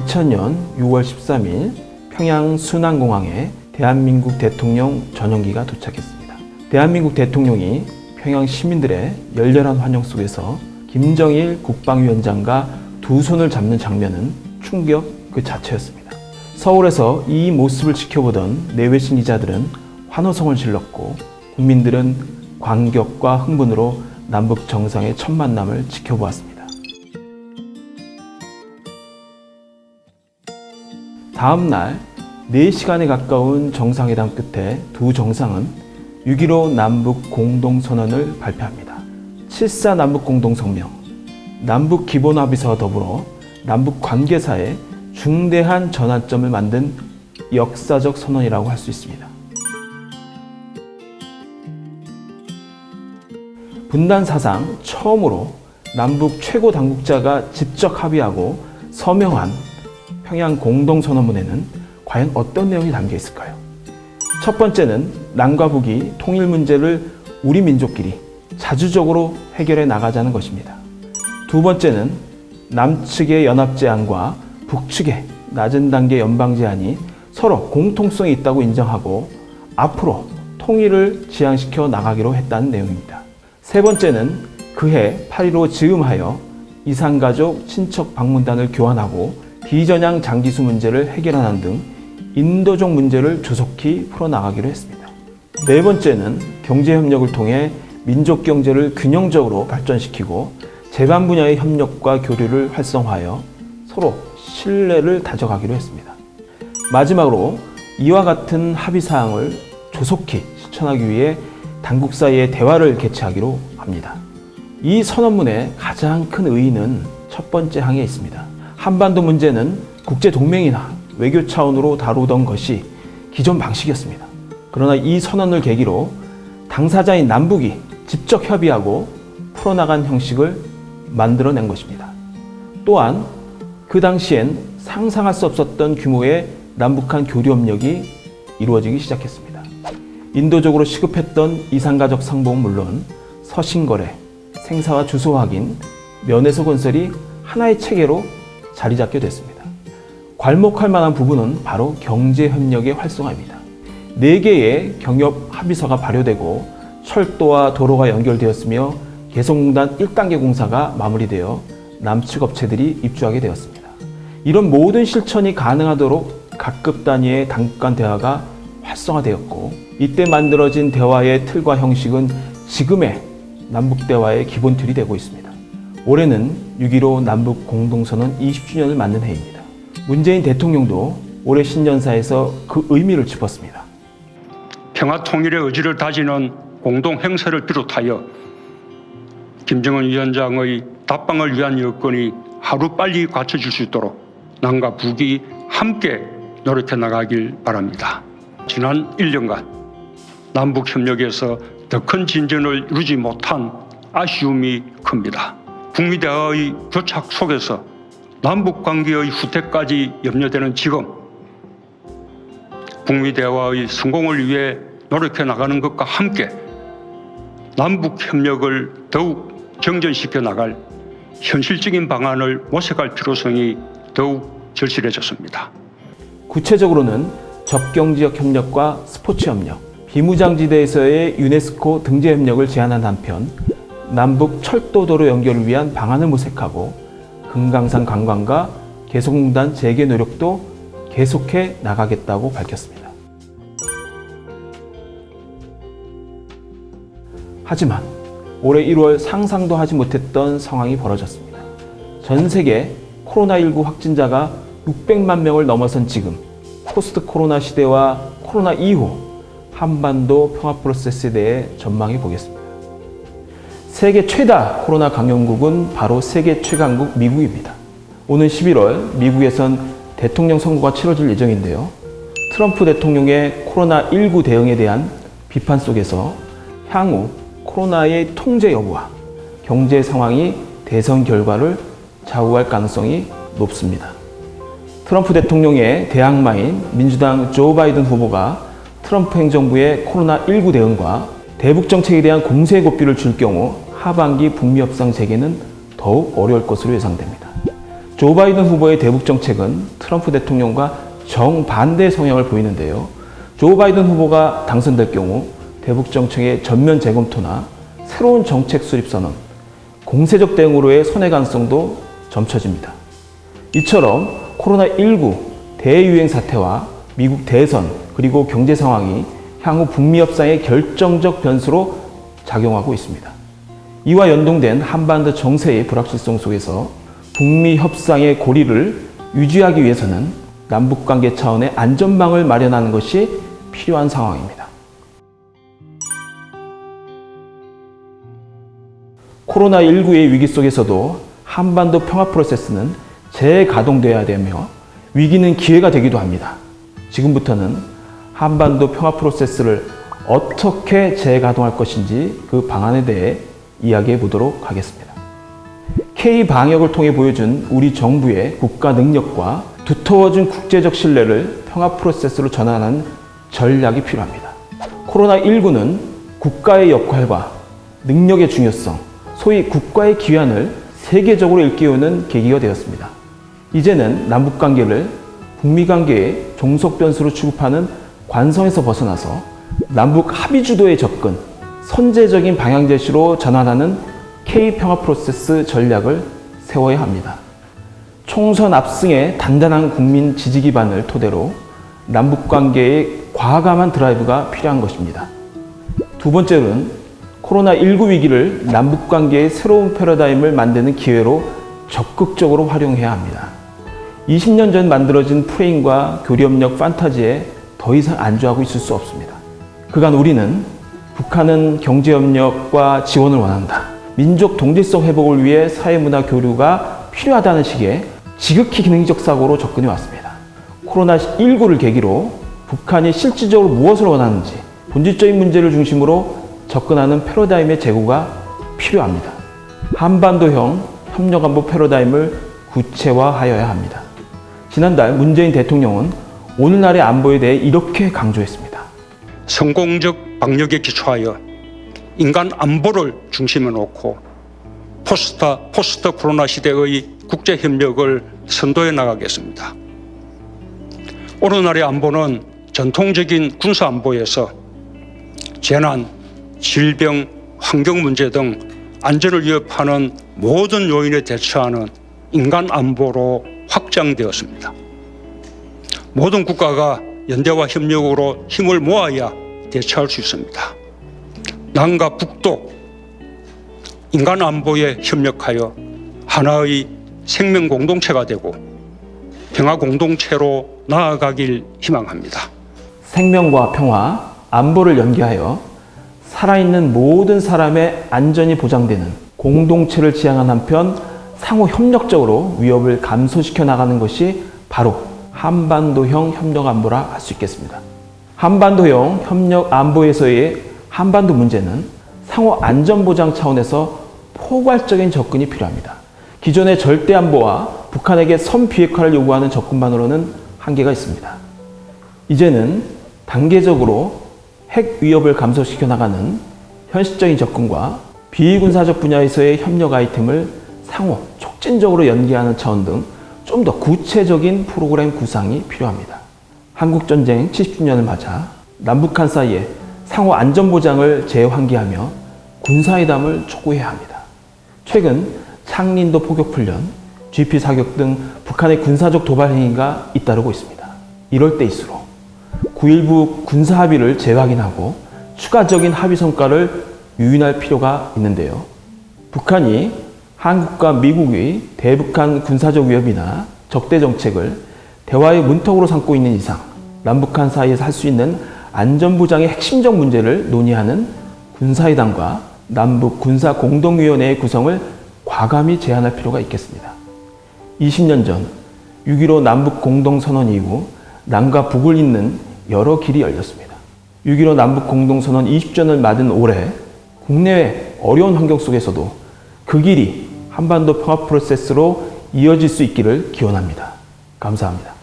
2000년 6월 13일 평양 순안공항에 대한민국 대통령 전용기가 도착했습니다. 대한민국 대통령이 평양 시민들의 열렬한 환영 속에서 김정일 국방위원장과 두 손을 잡는 장면은 충격 그 자체였습니다. 서울에서 이 모습을 지켜보던 내외신 기자들은 환호성을 질렀고 국민들은 감격과 흥분으로 남북 정상의 첫 만남을 지켜보았습니다. 다음 날 4시간에 가까운 정상회담 끝에 두 정상은 6.15 남북 공동선언을 발표합니다. 7.4 남북 공동성명, 남북 기본합의서와 더불어 남북 관계사에 중대한 전환점을 만든 역사적 선언이라고 할 수 있습니다. 분단 사상 처음으로 남북 최고 당국자가 직접 합의하고 서명한 평양 공동선언문에는 과연 어떤 내용이 담겨 있을까요? 첫 번째는 남과 북이 통일 문제를 우리 민족끼리 자주적으로 해결해 나가자는 것입니다. 두 번째는 남측의 연합 제안과 북측의 낮은 단계 연방 제안이 서로 공통성이 있다고 인정하고 앞으로 통일을 지향시켜 나가기로 했다는 내용입니다. 세 번째는 그해 8.15 즈음하여 이산가족 친척 방문단을 교환하고 비전향 장기수 문제를 해결하는 등 인도적 문제를 조속히 풀어나가기로 했습니다. 네 번째는 경제협력을 통해 민족 경제를 균형적으로 발전시키고 제반 분야의 협력과 교류를 활성화하여 서로 신뢰를 다져가기로 했습니다. 마지막으로 이와 같은 합의사항을 조속히 실천하기 위해 당국 사이의 대화를 개최하기로 합니다. 이 선언문의 가장 큰 의의는 첫 번째 항에 있습니다. 한반도 문제는 국제동맹이나 외교 차원으로 다루던 것이 기존 방식이었습니다. 그러나 이 선언을 계기로 당사자인 남북이 직접 협의하고 풀어나간 형식을 만들어낸 것입니다. 또한 그 당시엔 상상할 수 없었던 규모의 남북한 교류 협력이 이루어지기 시작했습니다. 인도적으로 시급했던 이산가족 상봉은 물론 서신거래, 생사와 주소 확인, 면회소 건설이 하나의 체계로 자리 잡게 됐습니다. 괄목할 만한 부분은 바로 경제협력의 활성화입니다. 4개의 경협 합의서가 발효되고 철도와 도로가 연결되었으며 개성공단 1단계 공사가 마무리되어 남측 업체들이 입주하게 되었습니다. 이런 모든 실천이 가능하도록 각급 단위의 당국 간 대화가 활성화되었고 이때 만들어진 대화의 틀과 형식은 지금의 남북대화의 기본 틀이 되고 있습니다. 올해는 6.15 남북 공동선언 20주년을 맞는 해입니다. 문재인 대통령도 올해 신년사에서 그 의미를 짚었습니다. 평화통일의 의지를 다지는 공동행사를 비롯하여 김정은 위원장의 답방을 위한 여건이 하루빨리 갖춰질 수 있도록 남과 북이 함께 노력해 나가길 바랍니다. 지난 1년간 남북협력에서 더 큰 진전을 이루지 못한 아쉬움이 큽니다. 북미 대화의 교착 속에서 남북 관계의 후퇴까지 염려되는 지금 북미 대화의 성공을 위해 노력해 나가는 것과 함께 남북 협력을 더욱 정전시켜 나갈 현실적인 방안을 모색할 필요성이 더욱 절실해졌습니다. 구체적으로는 접경지역 협력과 스포츠 협력, 비무장지대에서의 유네스코 등재 협력을 제안한 한편 남북 철도도로 연결을 위한 방안을 모색하고 금강산 관광과 개성공단 재개 노력도 계속해 나가겠다고 밝혔습니다. 하지만 올해 1월 상상도 하지 못했던 상황이 벌어졌습니다. 전 세계 코로나19 확진자가 600만 명을 넘어선 지금 포스트 코로나 시대와 코로나 이후 한반도 평화 프로세스에 대해 전망해 보겠습니다. 세계 최다 코로나 강연국은 바로 세계 최강국 미국입니다. 오는 11월 미국에선 대통령 선거가 치러질 예정인데요. 트럼프 대통령의 코로나19 대응에 대한 비판 속에서 향후 코로나의 통제 여부와 경제 상황이 대선 결과를 좌우할 가능성이 높습니다. 트럼프 대통령의 대항마인 민주당 조 바이든 후보가 트럼프 행정부의 코로나19 대응과 대북 정책에 대한 공세 고삐를 줄 경우 하반기 북미 협상 재개는 더욱 어려울 것으로 예상됩니다. 조 바이든 후보의 대북 정책은 트럼프 대통령과 정반대 성향을 보이는데요. 조 바이든 후보가 당선될 경우 대북 정책의 전면 재검토나 새로운 정책 수립 선언, 공세적 대응으로의 선회 가능성도 점쳐집니다. 이처럼 코로나19 대유행 사태와 미국 대선 그리고 경제 상황이 향후 북미 협상의 결정적 변수로 작용하고 있습니다. 이와 연동된 한반도 정세의 불확실성 속에서 북미 협상의 고리를 유지하기 위해서는 남북관계 차원의 안전망을 마련하는 것이 필요한 상황입니다. 코로나19의 위기 속에서도 한반도 평화 프로세스는 재가동돼야 되며 위기는 기회가 되기도 합니다. 지금부터는 한반도 평화 프로세스를 어떻게 재가동할 것인지 그 방안에 대해 이야기해 보도록 하겠습니다. K-방역을 통해 보여준 우리 정부의 국가 능력과 두터워진 국제적 신뢰를 평화 프로세스로 전환하는 전략이 필요합니다. 코로나19는 국가의 역할과 능력의 중요성, 소위 국가의 기한을 세계적으로 일깨우는 계기가 되었습니다. 이제는 남북관계를 북미관계의 종속 변수로 취급하는 관성에서 벗어나서 남북 합의 주도의 접근, 선제적인 방향 제시로 전환하는 K-평화 프로세스 전략을 세워야 합니다. 총선 압승의 단단한 국민 지지 기반을 토대로 남북관계의 과감한 드라이브가 필요한 것입니다. 두 번째로는 코로나19 위기를 남북관계의 새로운 패러다임을 만드는 기회로 적극적으로 활용해야 합니다. 20년 전 만들어진 프레임과 교류협력 판타지에 더 이상 안주하고 있을 수 없습니다. 그간 우리는 북한은 경제협력과 지원을 원한다. 민족 동질성 회복을 위해 사회문화 교류가 필요하다는 식의 지극히 기능적 사고로 접근해 왔습니다. 코로나19를 계기로 북한이 실질적으로 무엇을 원하는지 본질적인 문제를 중심으로 접근하는 패러다임의 제고가 필요합니다. 한반도형 협력안보 패러다임을 구체화하여야 합니다. 지난달 문재인 대통령은 오늘날의 안보에 대해 이렇게 강조했습니다. 성공적 방역에 기초하여 인간 안보를 중심에 놓고 포스트 코로나 시대의 국제 협력을 선도해 나가겠습니다. 오늘날의 안보는 전통적인 군사 안보에서 재난, 질병, 환경 문제 등 안전을 위협하는 모든 요인에 대처하는 인간 안보로 확장되었습니다. 모든 국가가 연대와 협력으로 힘을 모아야 대처할 수 있습니다. 남과 북도 인간 안보에 협력하여 하나의 생명 공동체가 되고 평화 공동체로 나아가길 희망합니다. 생명과 평화, 안보를 연계하여 살아있는 모든 사람의 안전이 보장되는 공동체를 지향한 한편 상호 협력적으로 위협을 감소시켜 나가는 것이 바로 한반도형 협력안보라 할 수 있겠습니다. 한반도형 협력안보에서의 한반도 문제는 상호 안전보장 차원에서 포괄적인 접근이 필요합니다. 기존의 절대안보와 북한에게 선비핵화를 요구하는 접근만으로는 한계가 있습니다. 이제는 단계적으로 핵 위협을 감소시켜 나가는 현실적인 접근과 비군사적 분야에서의 협력 아이템을 상호 촉진적으로 연계하는 차원 등 좀 더 구체적인 프로그램 구상이 필요합니다. 한국전쟁 70주년을 맞아 남북한 사이에 상호 안전보장을 재환기하며 군사회담을 촉구해야 합니다. 최근 창린도 포격훈련, GP 사격 등 북한의 군사적 도발 행위가 잇따르고 있습니다. 이럴 때일수록 9.19 군사합의를 재확인하고 추가적인 합의 성과를 유인할 필요가 있는데요. 북한이 한국과 미국의 대북한 군사적 위협이나 적대 정책을 대화의 문턱으로 삼고 있는 이상 남북한 사이에서 할 수 있는 안전보장의 핵심적 문제를 논의하는 군사회담과 남북 군사공동위원회의 구성을 과감히 제안할 필요가 있겠습니다. 20년 전 6.15 남북 공동선언 이후 남과 북을 잇는 여러 길이 열렸습니다. 6.15 남북 공동선언 20주년을 맞은 올해 국내외 어려운 환경 속에서도 그 길이 한반도 평화 프로세스로 이어질 수 있기를 기원합니다. 감사합니다.